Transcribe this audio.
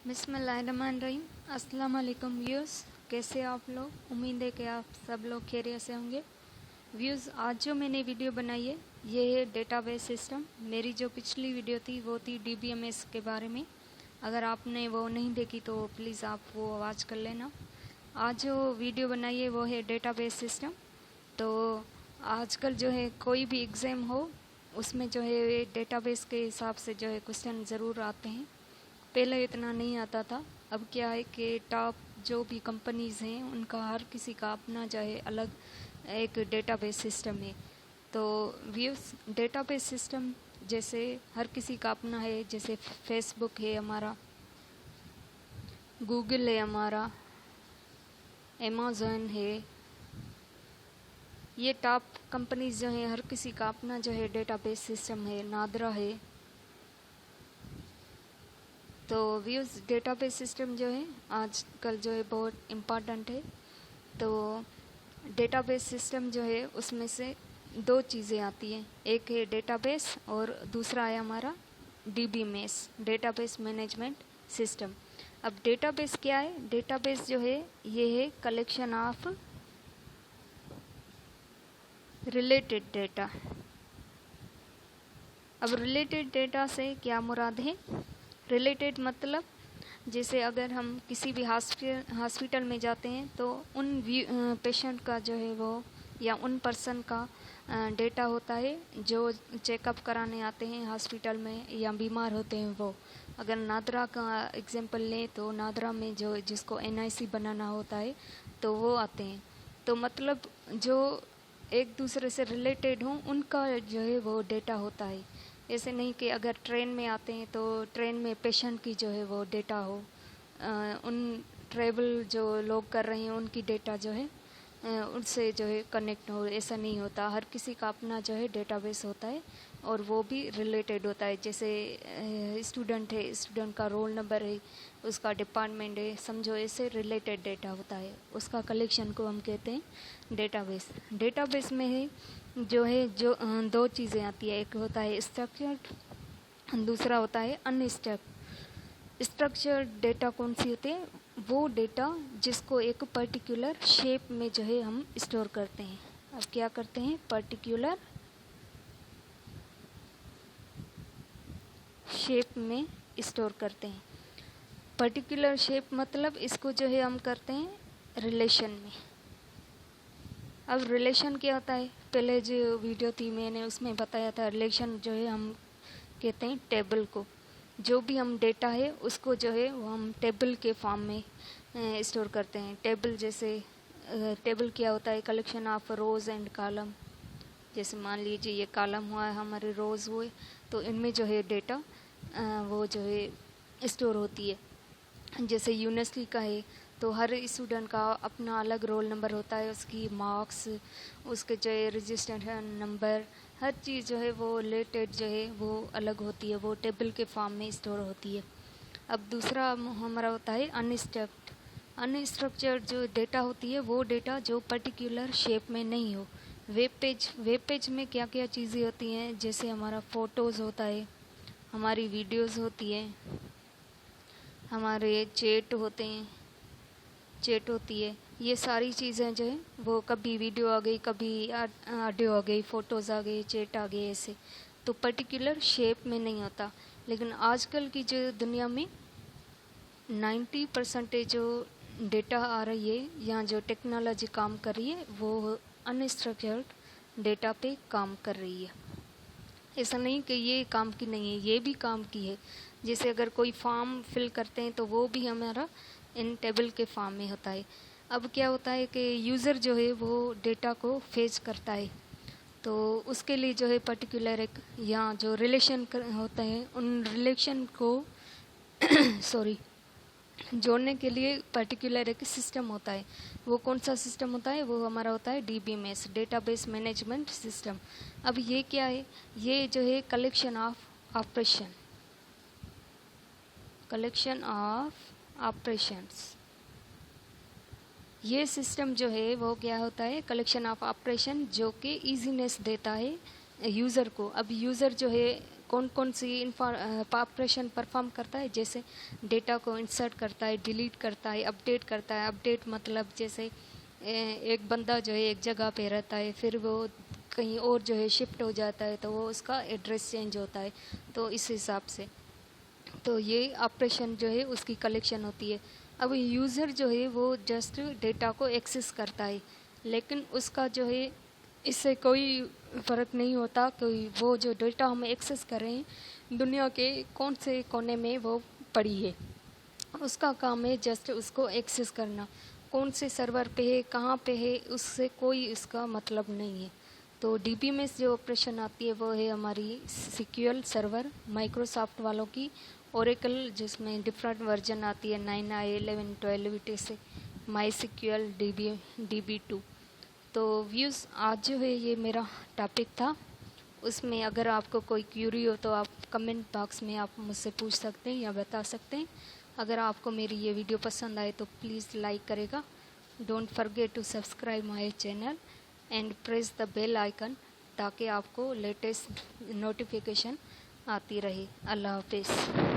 बिस्मिल्लाहिर्रहमानिर्रहीम। अस्सलाम वालेकुम व्यूअर्स, कैसे आप लोग? उम्मीद है कि आप सब लोग खैरियत से होंगे। व्यूअर्स, आज जो मैंने वीडियो बनाई है ये है डेटाबेस सिस्टम। मेरी जो पिछली वीडियो थी वो थी DBMS के बारे में। अगर आपने वो नहीं देखी तो प्लीज़ आप वो वॉच कर लेना। आज जो वीडियो बनाई है वो है डेटाबेस सिस्टम। तो आजकल जो है कोई भी एग्ज़ाम हो उसमें जो है डेटाबेस के हिसाब से जो है क्वेश्चन ज़रूर आते हैं। पहले इतना नहीं आता था। अब क्या है कि टॉप जो भी कंपनीज़ हैं उनका हर किसी का अपना जो है अलग एक डेटाबेस सिस्टम है। तो व्यूज़, डेटाबेस सिस्टम जैसे हर किसी का अपना है। जैसे फेसबुक है हमारा, गूगल है हमारा, अमेज़न है। ये टॉप कंपनीज जो हैं हर किसी का अपना जो है डेटाबेस सिस्टम है। नादरा है। तो व्यूज़, डेटाबेस सिस्टम जो है आजकल जो है बहुत इम्पॉर्टेंट है। तो डेटाबेस सिस्टम जो है उसमें से दो चीज़ें आती हैं, एक है डेटाबेस और दूसरा है हमारा DBMS, डेटाबेस मैनेजमेंट सिस्टम। अब डेटाबेस क्या है? डेटाबेस जो है ये है कलेक्शन ऑफ रिलेटेड डेटा। अब रिलेटेड डेटा से क्या मुराद है? रिलेटेड मतलब जैसे अगर हम किसी भी हॉस्पिटल में जाते हैं तो उन पेशेंट का जो है वो या उन पर्सन का डेटा होता है जो चेकअप कराने आते हैं हॉस्पिटल में या बीमार होते हैं वो। अगर नादरा का एग्जांपल लें तो नादरा में जो जिसको NIC बनाना होता है तो वो आते हैं। तो मतलब जो एक दूसरे से रिलेटेड हों उनका जो है वो डेटा होता है। ऐसे नहीं कि अगर ट्रेन में आते हैं तो ट्रेन में पेशेंट की जो है वो डेटा हो, उन ट्रैवल जो लोग कर रहे हैं उनकी डेटा जो है उनसे जो है कनेक्ट हो। ऐसा नहीं होता। हर किसी का अपना जो है डेटाबेस होता है और वो भी रिलेटेड होता है। जैसे स्टूडेंट है, स्टूडेंट का रोल नंबर है, उसका डिपार्टमेंट है, समझो ऐसे रिलेटेड डेटा होता है। उसका कलेक्शन को हम कहते हैं डेटाबेस। डेटाबेस में है जो दो चीज़ें आती है, एक होता है स्ट्रक्चर्ड, दूसरा होता है अनस्ट्रक्चर्ड। स्ट्रक्चर्ड डेटा कौन सी होते हैं? वो डेटा जिसको एक पर्टिकुलर शेप में जो है हम स्टोर करते हैं। अब क्या करते हैं? पर्टिकुलर शेप में स्टोर करते हैं। पर्टिकुलर शेप मतलब इसको जो है हम करते हैं रिलेशन में। अब रिलेशन क्या होता है? पहले जो वीडियो थी मैंने उसमें बताया था, रिलेशन जो है हम कहते हैं टेबल को। जो भी हम डेटा है उसको जो है वो हम टेबल के फॉर्म में स्टोर करते हैं। टेबल जैसे टेबल क्या होता है? Collection of rows and column. जैसे मान लीजिए ये कॉलम हुआ है, हमारे रोज़ हुए, तो इनमें जो है डेटा वो जो है स्टोर होती है। जैसे यूनिवर्सिटी का है तो हर स्टूडेंट का अपना अलग रोल नंबर होता है, उसकी मार्क्स, उसके जो है रजिस्ट्रेशन नंबर, हर चीज़ जो है वो रिलेटेड जो है वो अलग होती है, वो टेबल के फॉर्म में स्टोर होती है। अब दूसरा हमारा होता है अनस्ट्रक्चर्ड जो डेटा होती है वो डेटा जो पर्टिकुलर शेप में नहीं हो। वेब पेज में क्या क्या चीज़ें होती हैं? जैसे हमारा फ़ोटोज़ होता है, हमारी वीडियोज़ होती है, हमारे चैट होते हैं, चैट होती है। ये सारी चीज़ें जो है वो कभी वीडियो आ गई, कभी ऑडियो आ गई, फ़ोटोज़ आ गई, चैट आ गई, ऐसे तो पर्टिकुलर शेप में नहीं होता। लेकिन आजकल की जो दुनिया में 90% जो डेटा आ रही है या जो टेक्नोलॉजी काम कर रही है वो अनस्ट्रक्चर्ड डेटा पे काम कर रही है। ऐसा नहीं कि ये काम की नहीं है, ये भी काम की है। जैसे अगर कोई फॉर्म फिल करते हैं तो वो भी हमारा इन टेबल के फॉर्म में होता है। अब क्या होता है कि यूज़र जो है वो डेटा को फेच करता है, तो उसके लिए जो है पर्टिकुलर एक या जो रिलेशन होते हैं उन रिलेशन को सॉरी जोड़ने के लिए पर्टिकुलर एक सिस्टम होता है। वो कौन सा सिस्टम होता है? वो हमारा होता है DBMS, डेटाबेस मैनेजमेंट सिस्टम। अब ये क्या है? ये जो है कलेक्शन ऑफ ऑपरेशंस। ये सिस्टम जो है वो क्या होता है? कलेक्शन ऑफ ऑपरेशन, जो कि ईजीनेस देता है यूज़र को। अब यूज़र जो है कौन कौन सी ऑपरेशन परफॉर्म करता है, जैसे डेटा को इंसर्ट करता है, डिलीट करता है, अपडेट करता है। अपडेट मतलब जैसे एक बंदा जो है एक जगह पे रहता है, फिर वो कहीं और जो है शिफ्ट हो जाता है, तो वो उसका एड्रेस चेंज होता है, तो इस हिसाब से तो ये ऑपरेशन जो है उसकी कलेक्शन होती है। अब यूज़र जो है वो जस्ट डेटा को एक्सेस करता है, लेकिन उसका जो है इससे कोई फ़र्क नहीं होता कि वो जो डेटा हम एक्सेस कर रहे हैं दुनिया के कौन से कोने में वो पड़ी है। उसका काम है जस्ट उसको एक्सेस करना, कौन से सर्वर पे है, कहाँ पे है, उससे कोई इसका मतलब नहीं है। तो डीबी में जो ऑपरेशन आती है वो है हमारी सीक्यूएल सर्वर माइक्रोसॉफ्ट वालों की, ओरेकल जिसमें डिफरेंट वर्जन आती है 9i 11 12 इटे से, माई सीक्यूएल DB2। तो व्यूज़ आज जो है ये मेरा टॉपिक था, उसमें अगर आपको कोई क्यूरी हो तो आप कमेंट बॉक्स में आप मुझसे पूछ सकते हैं या बता सकते हैं। अगर आपको मेरी ये वीडियो पसंद आए तो प्लीज़ लाइक करेगा। Don't forget to subscribe my channel and press the bell icon, ताकि आपको लेटेस्ट नोटिफिकेशन आती रहे। अल्लाह हाफिज़।